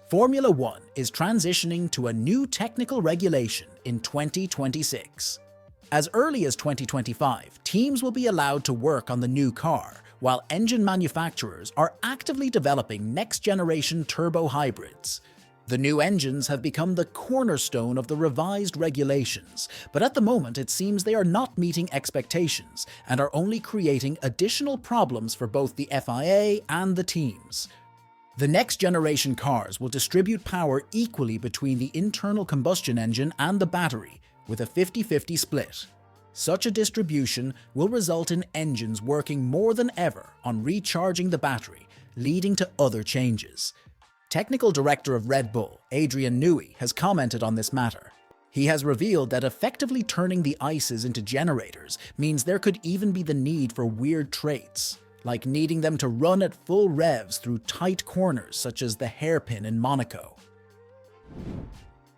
Formula One is transitioning to a new technical regulation in 2026. As early as 2025, teams will be allowed to work on the new car, while engine manufacturers are actively developing next-generation turbo hybrids. The new engines have become the cornerstone of the revised regulations, but at the moment it seems they are not meeting expectations and are only creating additional problems for both the FIA and the teams. The next-generation cars will distribute power equally between the internal combustion engine and the battery, with a 50-50 split. Such a distribution will result in engines working more than ever on recharging the battery, leading to other changes. Technical Director of Red Bull, Adrian Newey, has commented on this matter. He has revealed that effectively turning the ICEs into generators means there could even be the need for weird traits, like needing them to run at full revs through tight corners such as the hairpin in Monaco.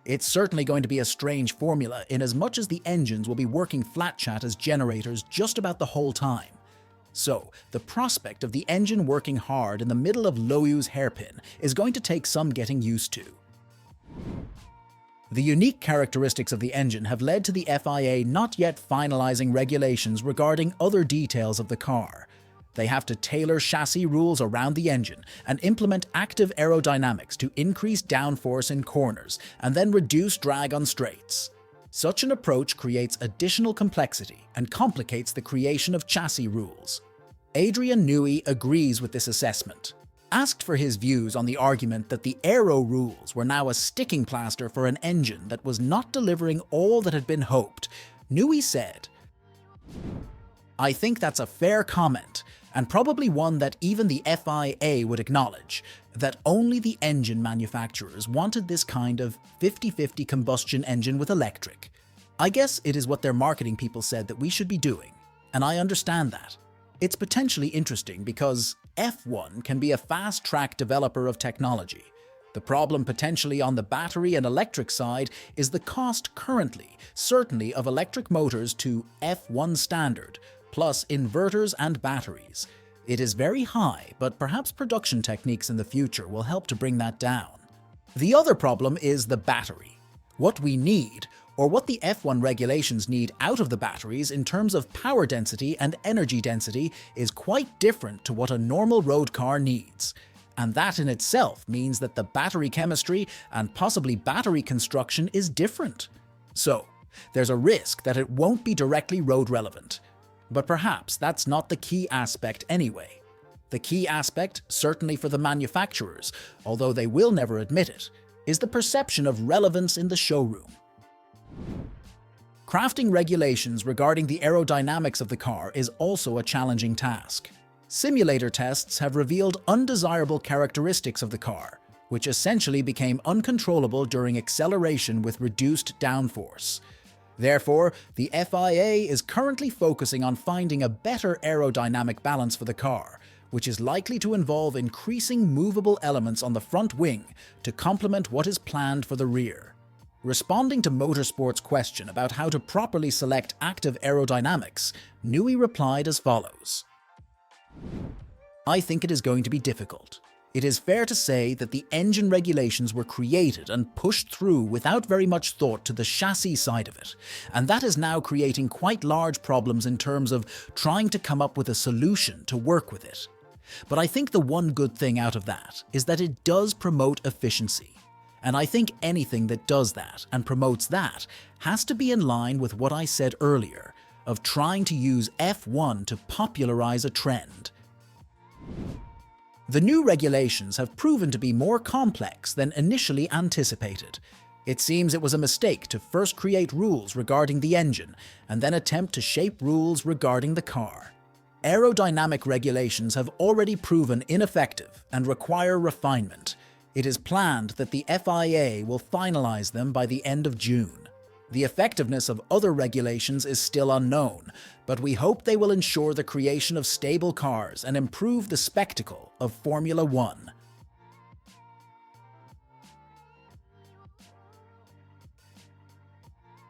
It's certainly going to be a strange formula in as much as the engines will be working flat chat as generators just about the whole time. So, the prospect of the engine working hard in the middle of Loyu's hairpin is going to take some getting used to. The unique characteristics of the engine have led to the FIA not yet finalizing regulations regarding other details of the car. They have to tailor chassis rules around the engine and implement active aerodynamics to increase downforce in corners and then reduce drag on straights. Such an approach creates additional complexity and complicates the creation of chassis rules. Adrian Newey agrees with this assessment. Asked for his views on the argument that the aero rules were now a sticking plaster for an engine that was not delivering all that had been hoped, Newey said, "I think that's a fair comment, and probably one that even the FIA would acknowledge, that only the engine manufacturers wanted this kind of 50-50 combustion engine with electric. I guess it is what their marketing people said that we should be doing, and I understand that. It's potentially interesting because F1 can be a fast-track developer of technology. The problem potentially on the battery and electric side is the cost currently, certainly of electric motors to F1 standard, plus inverters and batteries. It is very high, but perhaps production techniques in the future will help to bring that down. The other problem is the battery. What we need, or what the F1 regulations need out of the batteries in terms of power density and energy density, is quite different to what a normal road car needs. And that in itself means that the battery chemistry and possibly battery construction is different. So, there's a risk that it won't be directly road relevant. But perhaps that's not the key aspect anyway. The key aspect, certainly for the manufacturers, although they will never admit it, is the perception of relevance in the showroom. Crafting regulations regarding the aerodynamics of the car is also a challenging task. Simulator tests have revealed undesirable characteristics of the car, which essentially became uncontrollable during acceleration with reduced downforce. Therefore, the FIA is currently focusing on finding a better aerodynamic balance for the car, which is likely to involve increasing movable elements on the front wing to complement what is planned for the rear. Responding to Motorsport's question about how to properly select active aerodynamics, Newey replied as follows. "I think it is going to be difficult. It is fair to say that the engine regulations were created and pushed through without very much thought to the chassis side of it, and that is now creating quite large problems in terms of trying to come up with a solution to work with it. But I think the one good thing out of that is that it does promote efficiency. And I think anything that does that and promotes that has to be in line with what I said earlier, of trying to use F1 to popularize a trend." The new regulations have proven to be more complex than initially anticipated. It seems it was a mistake to first create rules regarding the engine and then attempt to shape rules regarding the car. Aerodynamic regulations have already proven ineffective and require refinement. It is planned that the FIA will finalize them by the end of June. The effectiveness of other regulations is still unknown, but we hope they will ensure the creation of stable cars and improve the spectacle of Formula One.